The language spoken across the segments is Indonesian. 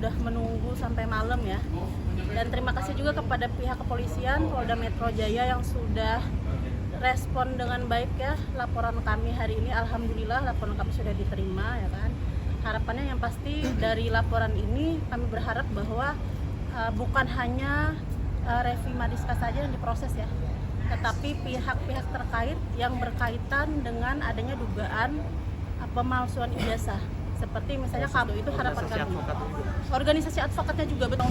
sudah menunggu sampai malam ya. Dan terima kasih juga kepada pihak kepolisian Polda Metro Jaya yang sudah respon dengan baik ya laporan kami hari ini. Alhamdulillah laporan kami sudah diterima ya kan. Harapannya yang pasti dari laporan ini kami berharap bahwa bukan hanya Revi Mariska saja yang diproses ya, tetapi pihak-pihak terkait yang berkaitan dengan adanya dugaan pemalsuan ijazah. Seperti misalnya KABU itu harapan kami. Organisasi advokatnya juga betul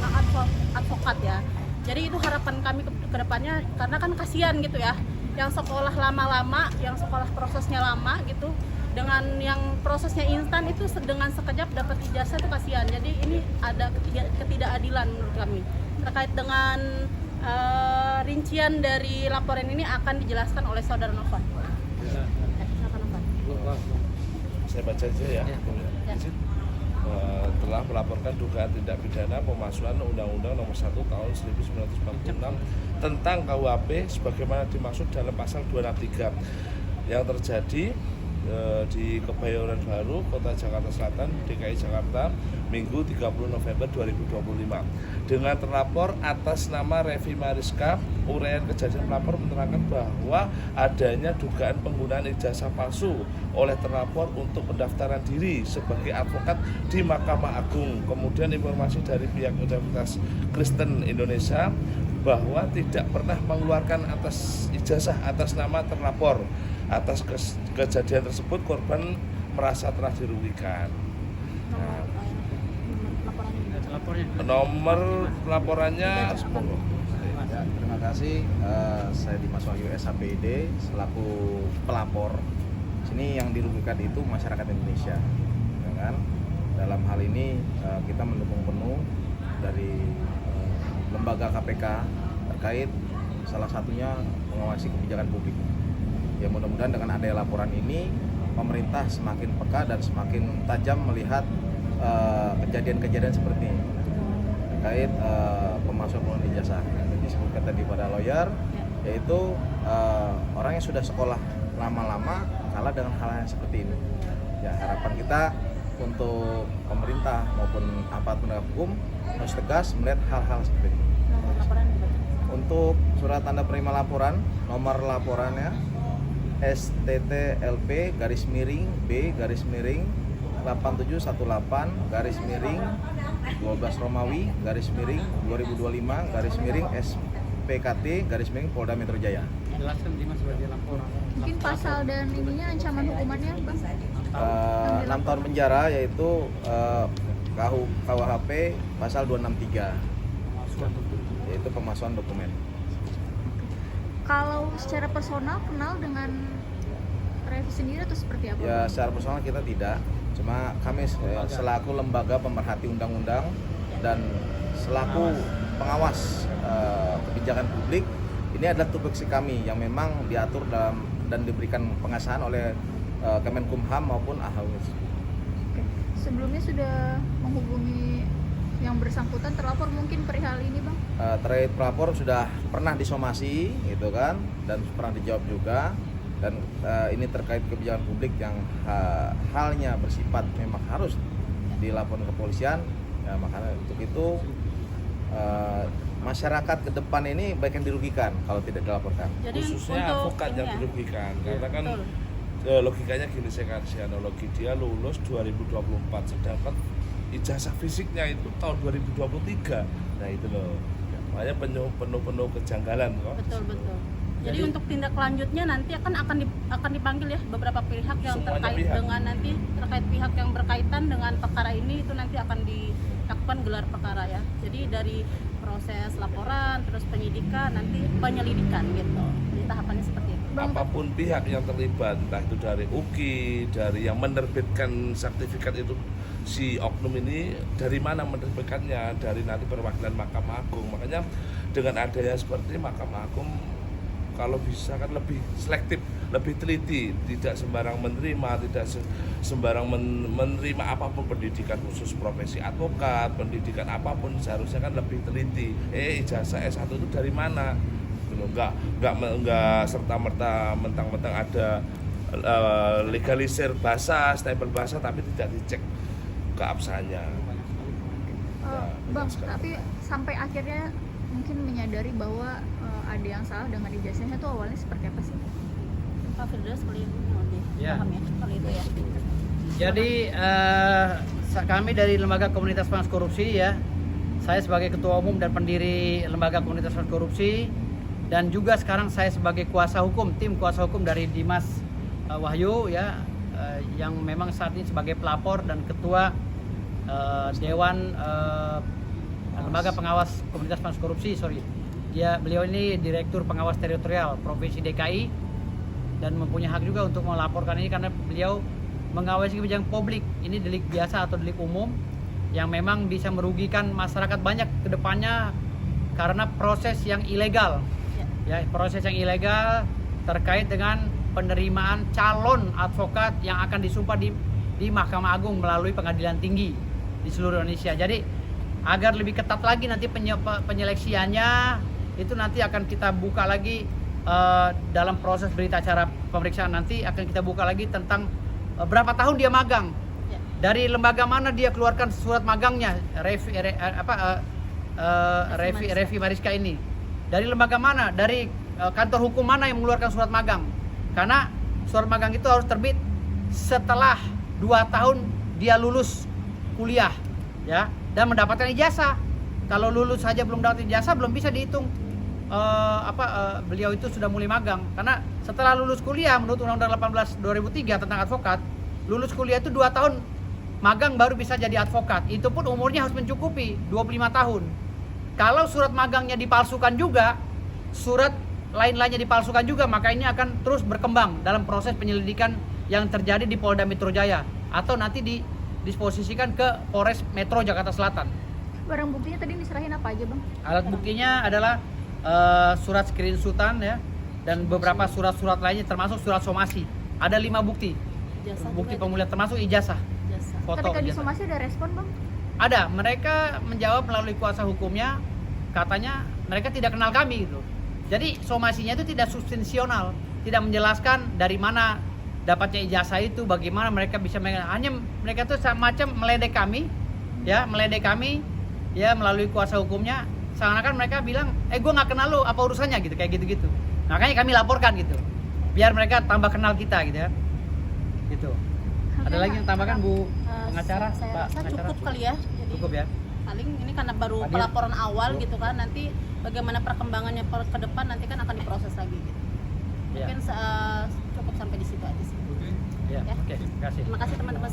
advokat ya. Jadi itu harapan kami ke depannya, karena kan kasihan gitu ya. Yang sekolah lama-lama, yang sekolah prosesnya lama gitu, dengan yang prosesnya instan itu dengan sekejap dapat ijazah itu kasihan. Jadi ini ada ketidakadilan menurut kami. Terkait dengan rincian dari laporan ini akan dijelaskan oleh Saudara Novan. Silakan Novan. Saya baca aja ya. Telah melaporkan dugaan tindak pidana pemalsuan Undang-Undang Nomor 1 Tahun 1946 tentang KUHP sebagaimana dimaksud dalam pasal 263 yang terjadi di Kebayoran Baru, Kota Jakarta Selatan, DKI Jakarta, Minggu 30 November 2025. Dengan terlapor atas nama Revi Mariska, uraian kejadian pelapor menerangkan bahwa adanya dugaan penggunaan ijazah palsu oleh terlapor untuk pendaftaran diri sebagai advokat di Mahkamah Agung. Kemudian informasi dari pihak Universitas Kristen Indonesia bahwa tidak pernah mengeluarkan atas ijazah atas nama terlapor. Atas kejadian tersebut korban merasa telah dirugikan. Nomor laporannya. Ya, terima kasih. Saya Dimas Wahyu SHPID selaku pelapor. Sini yang dirugikan itu masyarakat Indonesia. Ya kan? Dalam hal ini kita mendukung penuh dari lembaga KPK terkait salah satunya mengawasi kebijakan publik. Ya mudah-mudahan dengan adanya laporan ini pemerintah semakin peka dan semakin tajam melihat kejadian-kejadian seperti ini terkait pemalsuan ijazah yang disebutkan tadi pada lawyer, yaitu orang yang sudah sekolah lama-lama kalah dengan hal yang seperti ini. Ya harapan kita untuk pemerintah maupun aparat penegak hukum harus tegas melihat hal-hal seperti ini. Untuk surat tanda penerima laporan, nomor laporannya STTLP B 8718 12 Romawi 2025 SPKT Polda Metro Jaya. Jelaskan Dimas sebagai laporan. Mungkin pasal dan ininya ancaman hukumannya Bang? 6 tahun penjara, yaitu KUHP pasal 263 yaitu pemalsuan dokumen. Kalau secara personal kenal dengan Revi sendiri atau seperti apa? Ya secara personal kita tidak, cuma kami selaku lembaga pemerhati undang-undang dan selaku pengawas kebijakan publik, ini adalah tupoksi kami yang memang diatur dalam dan diberikan pengasahan oleh Kemenkumham maupun AHWS. Sebelumnya sudah menghubungi yang bersangkutan terlapor mungkin perihal ini Bang? Terkait pelapor sudah pernah disomasi gitu kan, dan pernah dijawab juga, dan ini terkait kebijakan publik yang halnya bersifat memang harus dilaporkan ke kepolisian ya, makanya untuk itu masyarakat ke depan ini baik yang dirugikan kalau tidak dilaporkan. Jadi Khususnya advokat yang dirugikan, karena kan logikanya gini, saya kasih analogi, dia lulus 2024 sedangkan ijazah fisiknya itu tahun 2023. Nah itu loh, makanya penuh kejanggalan kok. Betul. Jadi untuk tindak lanjutnya nanti akan dipanggil ya beberapa pihak yang terkait dengan nanti terkait pihak yang berkaitan dengan perkara ini, itu nanti akan dilakukan gelar perkara ya. Jadi dari proses laporan terus penyidikan nanti penyelidikan gitu. Jadi tahapannya seperti itu. Apapun pihak yang terlibat, entah itu dari UKI, dari yang menerbitkan sertifikat itu, si oknum ini dari mana menerbitkannya, dari nanti perwakilan Mahkamah Agung. Makanya dengan adanya seperti Mahkamah Agung kalau bisa kan lebih selektif, lebih teliti, tidak sembarang menerima, tidak sembarang menerima apapun pendidikan khusus profesi advokat, pendidikan apapun seharusnya kan lebih teliti. Ijazah S1 itu dari mana? Enggak serta-merta mentang-mentang ada legalisir bahasa, stempel bahasa tapi tidak dicek keabsahannya. Bang, tapi sampai akhirnya mungkin menyadari bahwa ada yang salah dengan ijazahnya tuh awalnya seperti apa sih? Pak Firdaus kali ini lebih Ya. paham ya kali itu ya. Jadi kami dari Lembaga Komunitas Pengawas Korupsi ya, saya sebagai Ketua Umum dan pendiri Lembaga Komunitas Pengawas Korupsi, dan juga sekarang saya sebagai kuasa hukum, tim kuasa hukum dari Dimas Wahyu ya, yang memang saat ini sebagai pelapor dan Ketua Dewan Lembaga Pengawas Komunitas Pengawas Korupsi, beliau ini Direktur Pengawas Teritorial Provinsi DKI dan mempunyai hak juga untuk melaporkan ini karena beliau mengawasi kebijakan publik. Ini delik biasa atau delik umum yang memang bisa merugikan masyarakat banyak ke depannya karena proses yang ilegal. Ya, proses yang ilegal terkait dengan penerimaan calon advokat yang akan disumpah di Mahkamah Agung melalui pengadilan tinggi di seluruh Indonesia. Jadi agar lebih ketat lagi nanti penyeleksiannya itu nanti akan kita buka lagi dalam proses berita acara pemeriksaan nanti akan kita buka lagi tentang berapa tahun dia magang, Ya. dari lembaga mana dia keluarkan surat magangnya, Revi Mariska ini, dari lembaga mana, dari kantor hukum mana yang mengeluarkan surat magang, karena surat magang itu harus terbit setelah 2 tahun dia lulus kuliah ya dan mendapatkan ijazah. Kalau lulus saja belum dapat ijazah belum bisa dihitung beliau itu sudah mulai magang, karena setelah lulus kuliah menurut Undang-Undang 18/2003 tentang advokat, lulus kuliah itu 2 tahun magang baru bisa jadi advokat. Itu pun umurnya harus mencukupi 25 tahun. Kalau surat magangnya dipalsukan juga, surat lain-lainnya dipalsukan juga, maka ini akan terus berkembang dalam proses penyelidikan yang terjadi di Polda Metro Jaya atau nanti disposisikan ke Polres Metro Jakarta Selatan. Barang buktinya tadi diserahin apa aja, Bang? Alat buktinya adalah surat screenshotan ya dan beberapa surat-surat lainnya termasuk surat somasi. Ada 5 bukti. Ijazah Bukti juga pemulihan termasuk ijazah. Ijazah. Foto Ketika ijazah. disomasi ada respon, Bang? Ada, mereka menjawab melalui kuasa hukumnya, katanya mereka tidak kenal kami gitu. Jadi somasinya itu tidak substansional, tidak menjelaskan dari mana dapatnya ijazah itu, bagaimana mereka bisa hanya mereka itu semacam meledek kami ya melalui kuasa hukumnya. Seakan-akan mereka bilang, gue nggak kenal lo, apa urusannya gitu, kayak gitu-gitu. Makanya kami laporkan gitu, biar mereka tambah kenal kita gitu ya. Gitu. Ada lagi yang tambahkan Bu pengacara? Saya Pak rasa pengacara? cukup kali ya. Jadi Cukup ya. paling ini karena baru Hadir. pelaporan awal Cukup. gitu kan, nanti bagaimana perkembangannya ke depan nanti kan akan diproses lagi gitu. Ya. Mungkin cukup sampai di situ aja sih. Ya, Ya. oke, terima kasih. Terima kasih teman-teman.